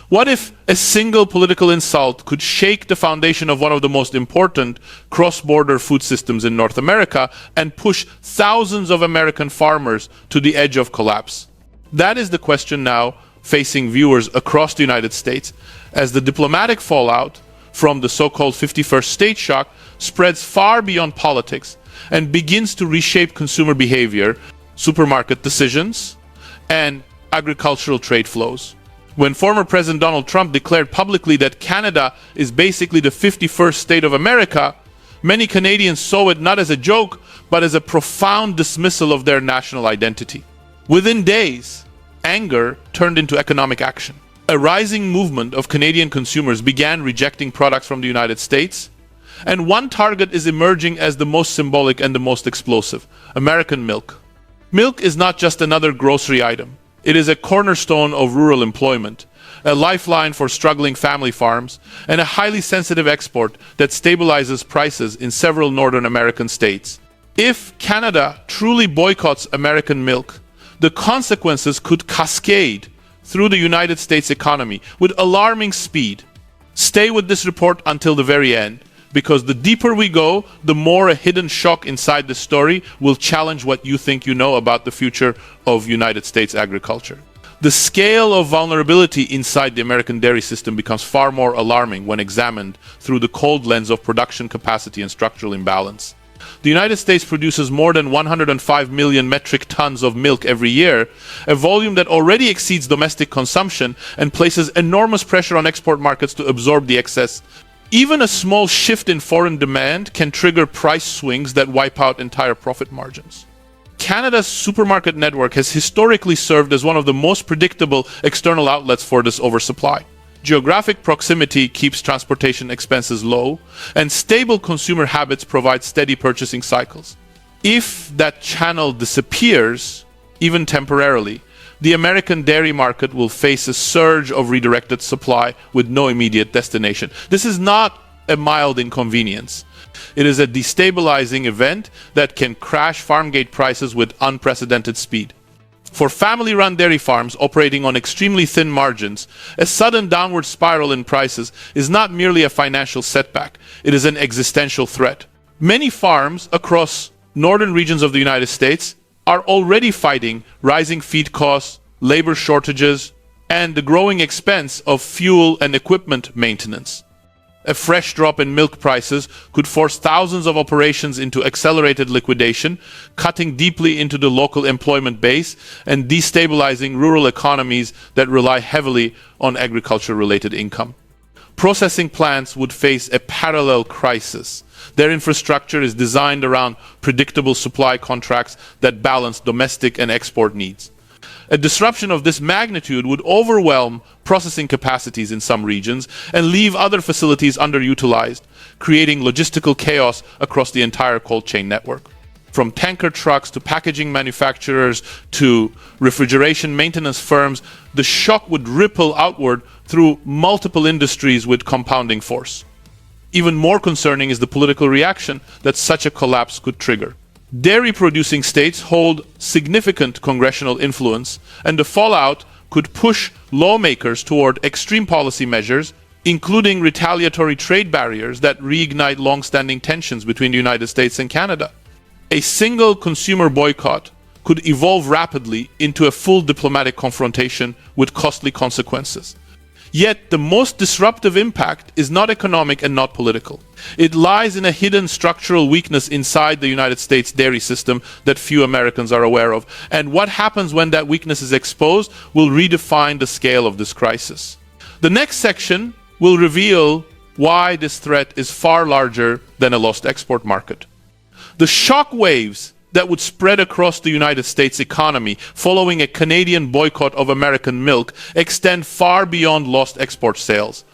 What if a single political insult could shake the foundation of one of the most important cross-border food systems in North America and push thousands of American farmers to the edge of collapse? That is the question now facing viewers across the United States as the diplomatic fallout from the so-called 51st state shock spreads far beyond politics and begins to reshape consumer behavior, supermarket decisions, and agricultural trade flows. When former President Donald Trump declared publicly that Canada is basically the 51st state of America, many Canadians saw it not as a joke, but as a profound dismissal of their national identity. Within days, anger turned into economic action. A rising movement of Canadian consumers began rejecting products from the United States, and one target is emerging as the most symbolic and the most explosive: American milk. Milk is not just another grocery item. It is a cornerstone of rural employment, a lifeline for struggling family farms, and a highly sensitive export that stabilizes prices in several Northern American states. If Canada truly boycotts American milk, the consequences could cascade through the United States economy with alarming speed. Stay with this report until the very end, because the deeper we go, the more a hidden shock inside the story will challenge what you think you know about the future of United States agriculture. The scale of vulnerability inside the American dairy system becomes far more alarming when examined through the cold lens of production capacity and structural imbalance. The United States produces more than 105 million metric tons of milk every year, a volume that already exceeds domestic consumption and places enormous pressure on export markets to absorb the excess. Even a small shift in foreign demand can trigger price swings that wipe out entire profit margins. Canada's supermarket network has historically served as one of the most predictable external outlets for this oversupply. Geographic proximity keeps transportation expenses low, and stable consumer habits provide steady purchasing cycles. If that channel disappears, even temporarily, the American dairy market will face a surge of redirected supply with no immediate destination. This is not a mild inconvenience. It is a destabilizing event that can crash farm gate prices with unprecedented speed. For family-run dairy farms operating on extremely thin margins, a sudden downward spiral in prices is not merely a financial setback, it is an existential threat. Many farms across northern regions of the United States are already fighting rising feed costs, labor shortages, and the growing expense of fuel and equipment maintenance. A fresh drop in milk prices could force thousands of operations into accelerated liquidation, cutting deeply into the local employment base and destabilizing rural economies that rely heavily on agriculture-related income. Processing plants would face a parallel crisis. Their infrastructure is designed around predictable supply contracts that balance domestic and export needs. A disruption of this magnitude would overwhelm processing capacities in some regions and leave other facilities underutilized, creating logistical chaos across the entire cold chain network. From tanker trucks to packaging manufacturers to refrigeration maintenance firms, the shock would ripple outward through multiple industries with compounding force. Even more concerning is the political reaction that such a collapse could trigger. Dairy-producing states hold significant congressional influence, and the fallout could push lawmakers toward extreme policy measures, including retaliatory trade barriers that reignite long-standing tensions between the United States and Canada. A single consumer boycott could evolve rapidly into a full diplomatic confrontation with costly consequences. Yet the most disruptive impact is not economic and not political. It lies in a hidden structural weakness inside the United States dairy system that few Americans are aware of. And what happens when that weakness is exposed will redefine the scale of this crisis. The next section will reveal why this threat is far larger than a lost export market. The shock waves that would spread across the United States economy following a Canadian boycott of American milk extend far beyond lost export sales.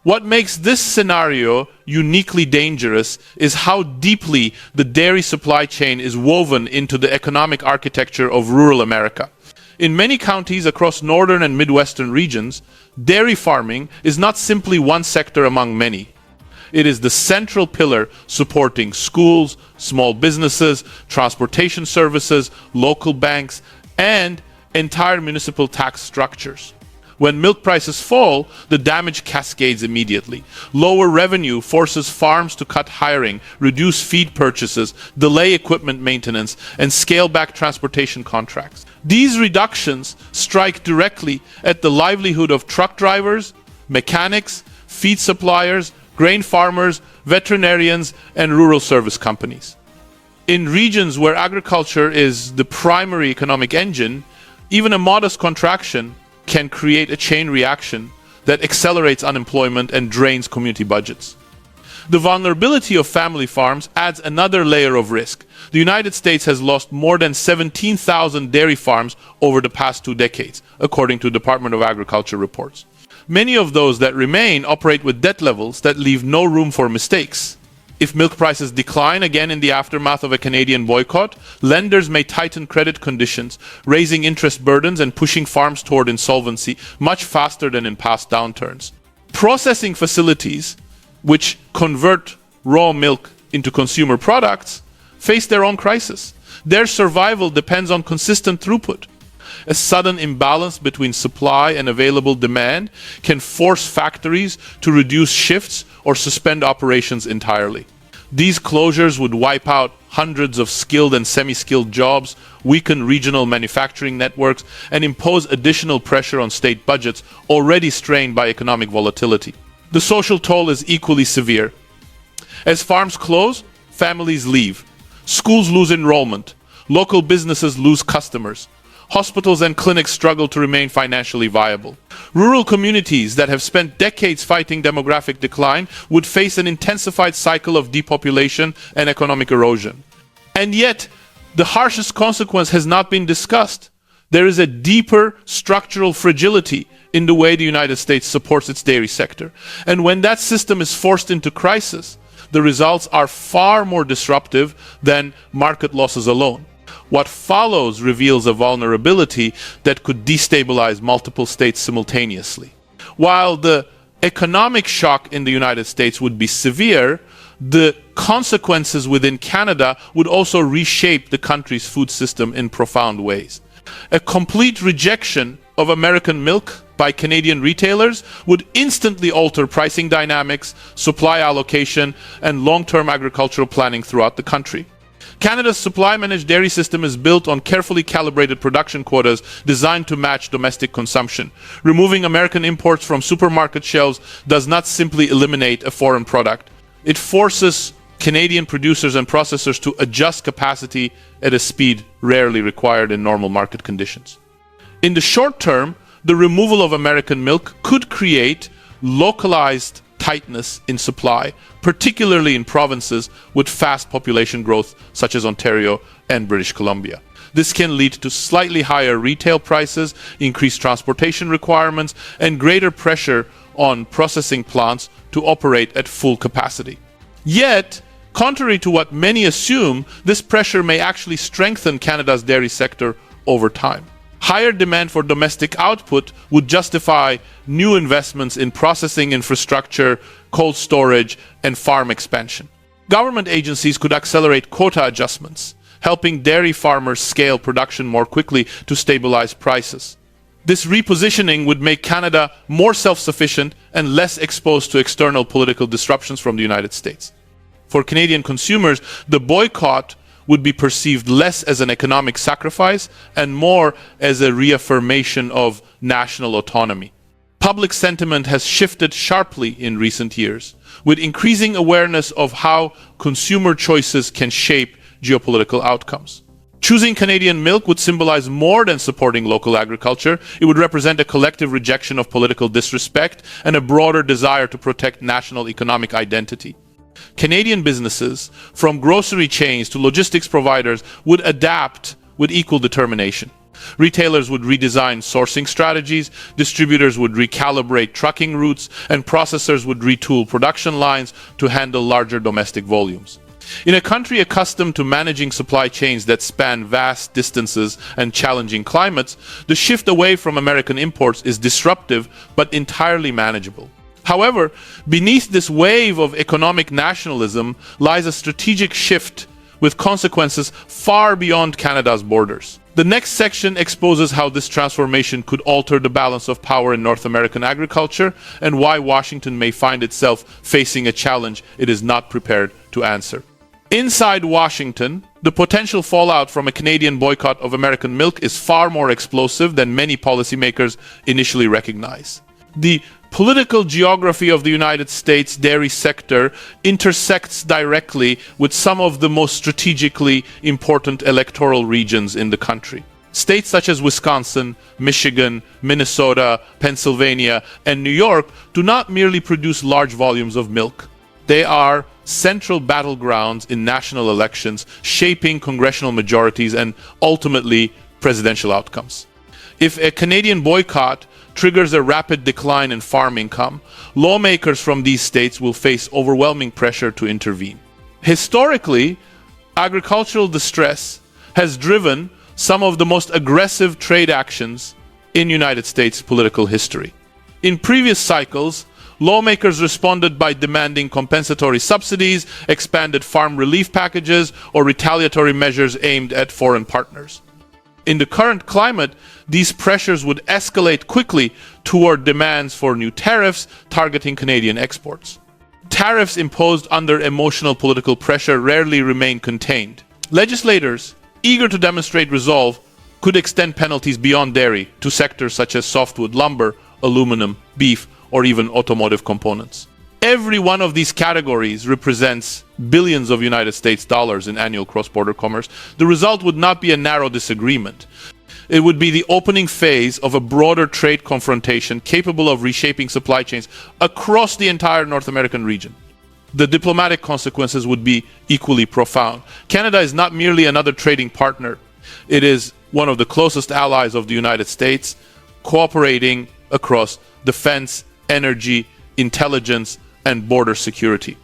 What makes this scenario uniquely dangerous is how deeply the dairy supply chain is woven into the economic architecture of rural America. In many counties across northern and midwestern regions, dairy farming is not simply one sector among many. It is the central pillar supporting schools, small businesses, transportation services, local banks, and entire municipal tax structures. When milk prices fall, the damage cascades immediately. Lower revenue forces farms to cut hiring, reduce feed purchases, delay equipment maintenance, and scale back transportation contracts. These reductions strike directly at the livelihood of truck drivers, mechanics, feed suppliers, grain farmers, veterinarians, and rural service companies. In regions where agriculture is the primary economic engine, even a modest contraction can create a chain reaction that accelerates unemployment and drains community budgets. The vulnerability of family farms adds another layer of risk. The United States has lost more than 17,000 dairy farms over the past 2 decades, according to Department of Agriculture reports. Many of those that remain operate with debt levels that leave no room for mistakes. If milk prices decline again in the aftermath of a Canadian boycott, lenders may tighten credit conditions, raising interest burdens and pushing farms toward insolvency much faster than in past downturns. Processing facilities, which convert raw milk into consumer products, face their own crisis. Their survival depends on consistent throughput. A sudden imbalance between supply and available demand can force factories to reduce shifts or suspend operations entirely. These closures would wipe out hundreds of skilled and semi-skilled jobs, weaken regional manufacturing networks, and impose additional pressure on state budgets already strained by economic volatility. The social toll is equally severe. As farms close, families leave. Schools lose enrollment. Local businesses lose customers. Hospitals and clinics struggle to remain financially viable. Rural communities that have spent decades fighting demographic decline would face an intensified cycle of depopulation and economic erosion. And yet, the harshest consequence has not been discussed. There is a deeper structural fragility in the way the United States supports its dairy sector. And when that system is forced into crisis, the results are far more disruptive than market losses alone. What follows reveals a vulnerability that could destabilize multiple states simultaneously. While the economic shock in the United States would be severe, the consequences within Canada would also reshape the country's food system in profound ways. A complete rejection of American milk by Canadian retailers would instantly alter pricing dynamics, supply allocation, and long-term agricultural planning throughout the country. Canada's supply-managed dairy system is built on carefully calibrated production quotas designed to match domestic consumption. Removing American imports from supermarket shelves does not simply eliminate a foreign product. It forces Canadian producers and processors to adjust capacity at a speed rarely required in normal market conditions. In the short term, the removal of American milk could create localized tightness in supply, particularly in provinces with fast population growth such as Ontario and British Columbia. This can lead to slightly higher retail prices, increased transportation requirements, and greater pressure on processing plants to operate at full capacity. Yet, contrary to what many assume, this pressure may actually strengthen Canada's dairy sector over time. Higher demand for domestic output would justify new investments in processing infrastructure, cold storage, and farm expansion. Government agencies could accelerate quota adjustments, helping dairy farmers scale production more quickly to stabilize prices. This repositioning would make Canada more self-sufficient and less exposed to external political disruptions from the United States. For Canadian consumers, the boycott would be perceived less as an economic sacrifice and more as a reaffirmation of national autonomy. Public sentiment has shifted sharply in recent years, with increasing awareness of how consumer choices can shape geopolitical outcomes. Choosing Canadian milk would symbolize more than supporting local agriculture. It would represent a collective rejection of political disrespect and a broader desire to protect national economic identity. Canadian businesses, from grocery chains to logistics providers, would adapt with equal determination. Retailers would redesign sourcing strategies, distributors would recalibrate trucking routes, and processors would retool production lines to handle larger domestic volumes. In a country accustomed to managing supply chains that span vast distances and challenging climates, the shift away from American imports is disruptive but entirely manageable. However, beneath this wave of economic nationalism lies a strategic shift with consequences far beyond Canada's borders. The next section exposes how this transformation could alter the balance of power in North American agriculture and why Washington may find itself facing a challenge it is not prepared to answer. Inside Washington, the potential fallout from a Canadian boycott of American milk is far more explosive than many policymakers initially recognize. The political geography of the United States dairy sector intersects directly with some of the most strategically important electoral regions in the country. States such as Wisconsin, Michigan, Minnesota, Pennsylvania, and New York do not merely produce large volumes of milk. They are central battlegrounds in national elections, shaping congressional majorities and ultimately presidential outcomes. If a Canadian boycott triggers a rapid decline in farm income, lawmakers from these states will face overwhelming pressure to intervene. Historically, agricultural distress has driven some of the most aggressive trade actions in United States political history. In previous cycles, lawmakers responded by demanding compensatory subsidies, expanded farm relief packages, or retaliatory measures aimed at foreign partners. In the current climate, these pressures would escalate quickly toward demands for new tariffs targeting Canadian exports. Tariffs imposed under emotional political pressure rarely remain contained. Legislators, eager to demonstrate resolve, could extend penalties beyond dairy to sectors such as softwood lumber, aluminum, beef, or even automotive components. Every one of these categories represents billions of United States dollars in annual cross-border commerce. The result would not be a narrow disagreement. It would be the opening phase of a broader trade confrontation capable of reshaping supply chains across the entire North American region. The diplomatic consequences would be equally profound. Canada is not merely another trading partner. It is one of the closest allies of the United States, cooperating across defense, energy, intelligence, and border security.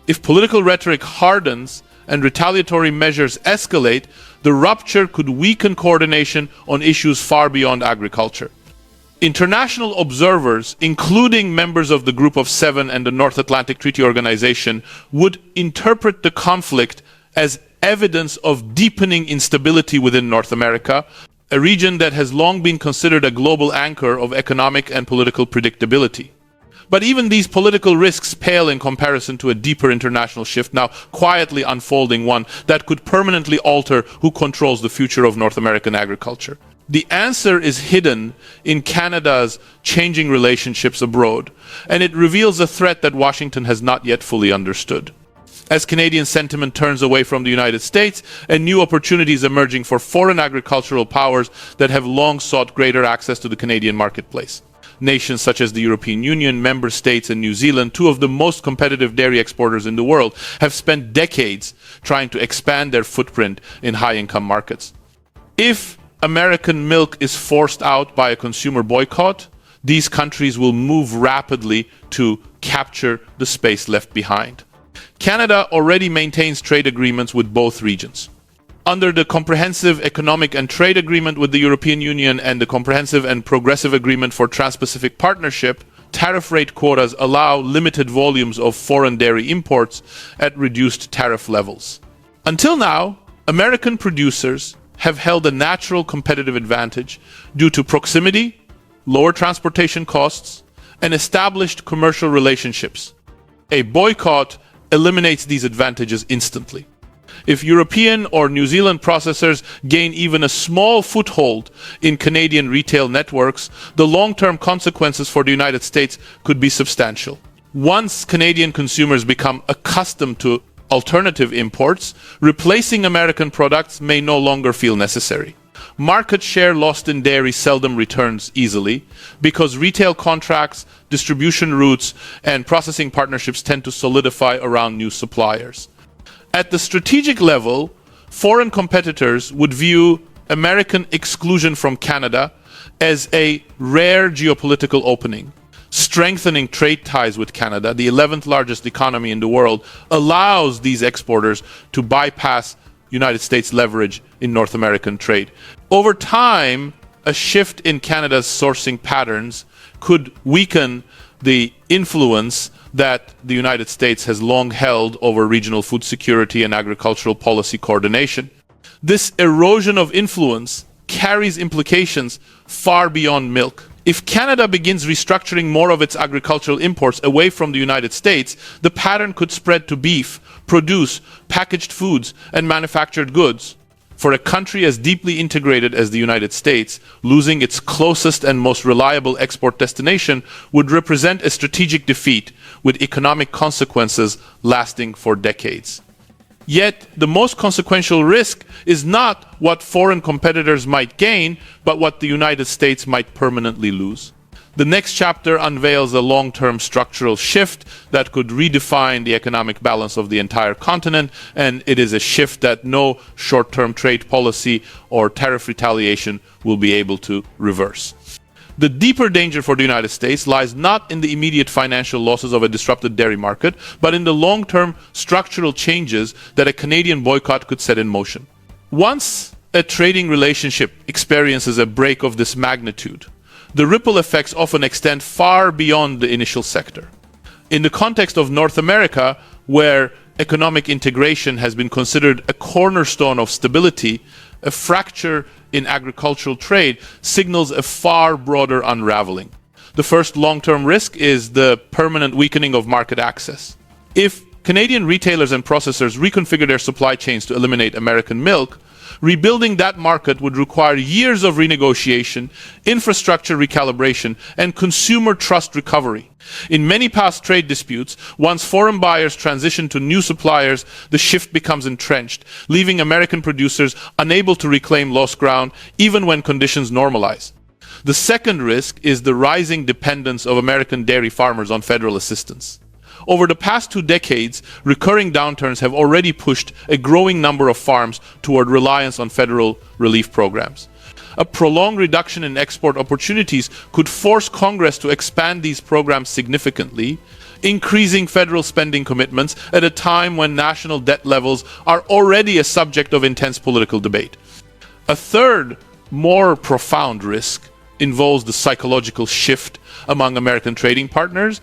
If political rhetoric hardens and retaliatory measures escalate, the rupture could weaken coordination on issues far beyond agriculture. International observers, including members of the Group of Seven and the North Atlantic Treaty Organization, would interpret the conflict as evidence of deepening instability within North America, a region that has long been considered a global anchor of economic and political predictability. But even these political risks pale in comparison to a deeper international shift now quietly unfolding, one that could permanently alter who controls the future of North American agriculture. The answer is hidden in Canada's changing relationships abroad, and it reveals a threat that Washington has not yet fully understood. As Canadian sentiment turns away from the United States and new opportunities emerging for foreign agricultural powers that have long sought greater access to the Canadian marketplace. Nations such as the European Union, member states, and New Zealand, two of the most competitive dairy exporters in the world, have spent decades trying to expand their footprint in high-income markets. If American milk is forced out by a consumer boycott, these countries will move rapidly to capture the space left behind. Canada already maintains trade agreements with both regions. Under the Comprehensive Economic and Trade Agreement with the European Union and the Comprehensive and Progressive Agreement for Trans-Pacific Partnership, tariff rate quotas allow limited volumes of foreign dairy imports at reduced tariff levels. Until now, American producers have held a natural competitive advantage due to proximity, lower transportation costs, and established commercial relationships. A boycott eliminates these advantages instantly. If European or New Zealand processors gain even a small foothold in Canadian retail networks, the long-term consequences for the United States could be substantial. Once Canadian consumers become accustomed to alternative imports, replacing American products may no longer feel necessary. Market share lost in dairy seldom returns easily because retail contracts, distribution routes, and processing partnerships tend to solidify around new suppliers. At the strategic level, foreign competitors would view American exclusion from Canada as a rare geopolitical opening. Strengthening trade ties with Canada, the 11th largest economy in the world, allows these exporters to bypass United States leverage in North American trade. Over time, a shift in Canada's sourcing patterns could weaken the influence that the United States has long held over regional food security and agricultural policy coordination. This erosion of influence carries implications far beyond milk. If Canada begins restructuring more of its agricultural imports away from the United States, the pattern could spread to beef, produce, packaged foods, and manufactured goods. For a country as deeply integrated as the United States, losing its closest and most reliable export destination would represent a strategic defeat with economic consequences lasting for decades. Yet, the most consequential risk is not what foreign competitors might gain, but what the United States might permanently lose. The next chapter unveils a long-term structural shift that could redefine the economic balance of the entire continent, and it is a shift that no short-term trade policy or tariff retaliation will be able to reverse. The deeper danger for the United States lies not in the immediate financial losses of a disrupted dairy market, but in the long-term structural changes that a Canadian boycott could set in motion. Once a trading relationship experiences a break of this magnitude, the ripple effects often extend far beyond the initial sector. In the context of North America, where economic integration has been considered a cornerstone of stability, a fracture in agricultural trade signals a far broader unraveling. The first long-term risk is the permanent weakening of market access. If Canadian retailers and processors reconfigure their supply chains to eliminate American milk, rebuilding that market would require years of renegotiation, infrastructure recalibration, and consumer trust recovery. In many past trade disputes, once foreign buyers transition to new suppliers, the shift becomes entrenched, leaving American producers unable to reclaim lost ground even when conditions normalize. The second risk is the rising dependence of American dairy farmers on federal assistance. Over the past 2 decades, recurring downturns have already pushed a growing number of farms toward reliance on federal relief programs. A prolonged reduction in export opportunities could force Congress to expand these programs significantly, increasing federal spending commitments at a time when national debt levels are already a subject of intense political debate. A third, more profound risk involves the psychological shift among American trading partners.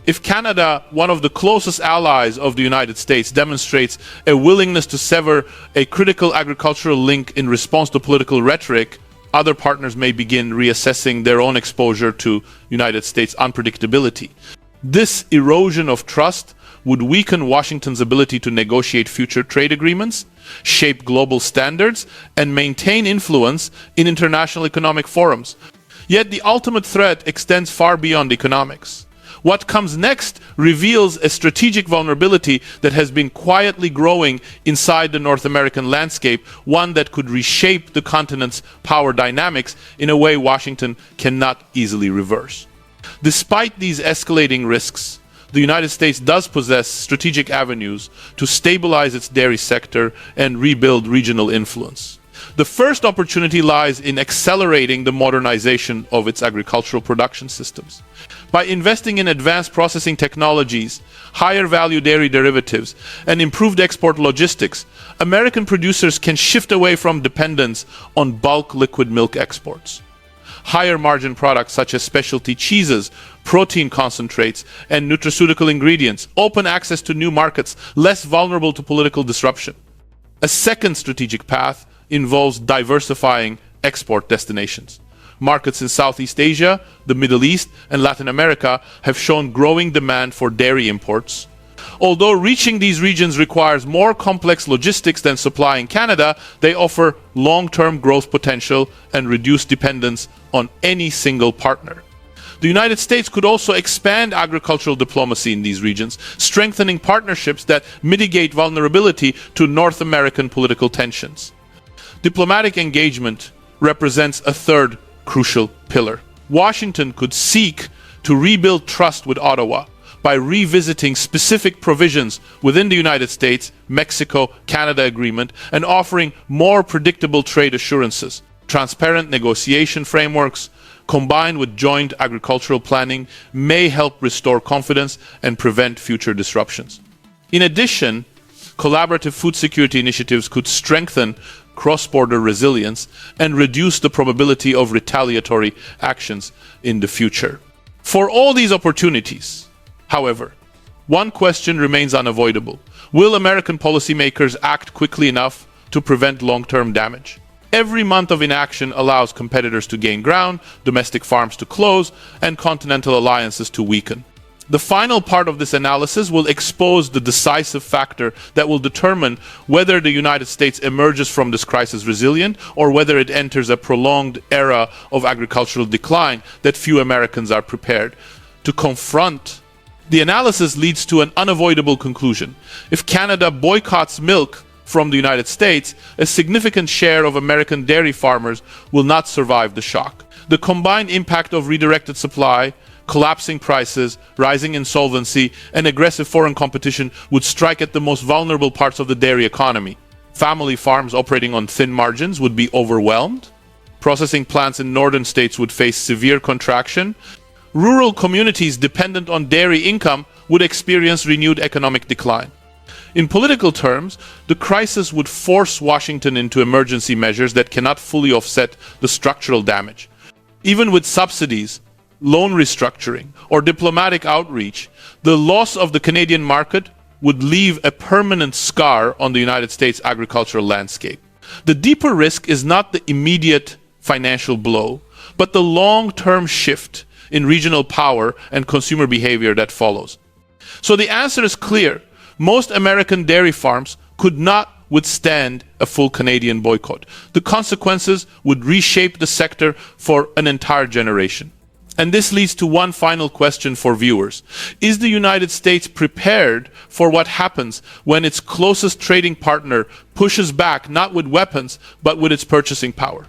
If Canada, one of the closest allies of the United States, demonstrates a willingness to sever a critical agricultural link in response to political rhetoric, other partners may begin reassessing their own exposure to United States unpredictability. This erosion of trust would weaken Washington's ability to negotiate future trade agreements, shape global standards, and maintain influence in international economic forums. Yet the ultimate threat extends far beyond economics. What comes next reveals a strategic vulnerability that has been quietly growing inside the North American landscape, one that could reshape the continent's power dynamics in a way Washington cannot easily reverse. Despite these escalating risks, the United States does possess strategic avenues to stabilize its dairy sector and rebuild regional influence. The first opportunity lies in accelerating the modernization of its agricultural production systems. By investing in advanced processing technologies, higher value dairy derivatives, and improved export logistics, American producers can shift away from dependence on bulk liquid milk exports. Higher margin products such as specialty cheeses, protein concentrates, and nutraceutical ingredients open access to new markets less vulnerable to political disruption. A second strategic path involves diversifying export destinations. Markets in Southeast Asia, the Middle East, and Latin America have shown growing demand for dairy imports. Although reaching these regions requires more complex logistics than supplying Canada, they offer long-term growth potential and reduced dependence on any single partner. The United States could also expand agricultural diplomacy in these regions, strengthening partnerships that mitigate vulnerability to North American political tensions. Diplomatic engagement represents a third crucial pillar. Washington could seek to rebuild trust with Ottawa by revisiting specific provisions within the United States, Mexico, Canada agreement and offering more predictable trade assurances. Transparent negotiation frameworks combined with joint agricultural planning may help restore confidence and prevent future disruptions. In addition, collaborative food security initiatives could strengthen cross-border resilience and reduce the probability of retaliatory actions in the future. For all these opportunities, however, one question remains unavoidable. Will American policymakers act quickly enough to prevent long-term damage? Every month of inaction allows competitors to gain ground, domestic farms to close, and continental alliances to weaken. The final part of this analysis will expose the decisive factor that will determine whether the United States emerges from this crisis resilient or whether it enters a prolonged era of agricultural decline that few Americans are prepared to confront. The analysis leads to an unavoidable conclusion. If Canada boycotts milk from the United States, a significant share of American dairy farmers will not survive the shock. The combined impact of redirected supply, collapsing prices, rising insolvency, and aggressive foreign competition would strike at the most vulnerable parts of the dairy economy. Family farms operating on thin margins would be overwhelmed. Processing plants in northern states would face severe contraction. Rural communities dependent on dairy income would experience renewed economic decline. In political terms, the crisis would force Washington into emergency measures that cannot fully offset the structural damage. Even with subsidies, loan restructuring, or diplomatic outreach, the loss of the Canadian market would leave a permanent scar on the United States agricultural landscape. The deeper risk is not the immediate financial blow, but the long-term shift in regional power and consumer behavior that follows. So the answer is clear. Most American dairy farms could not withstand a full Canadian boycott. The consequences would reshape the sector for an entire generation. And this leads to one final question for viewers. Is the United States prepared for what happens when its closest trading partner pushes back not with weapons, but with its purchasing power?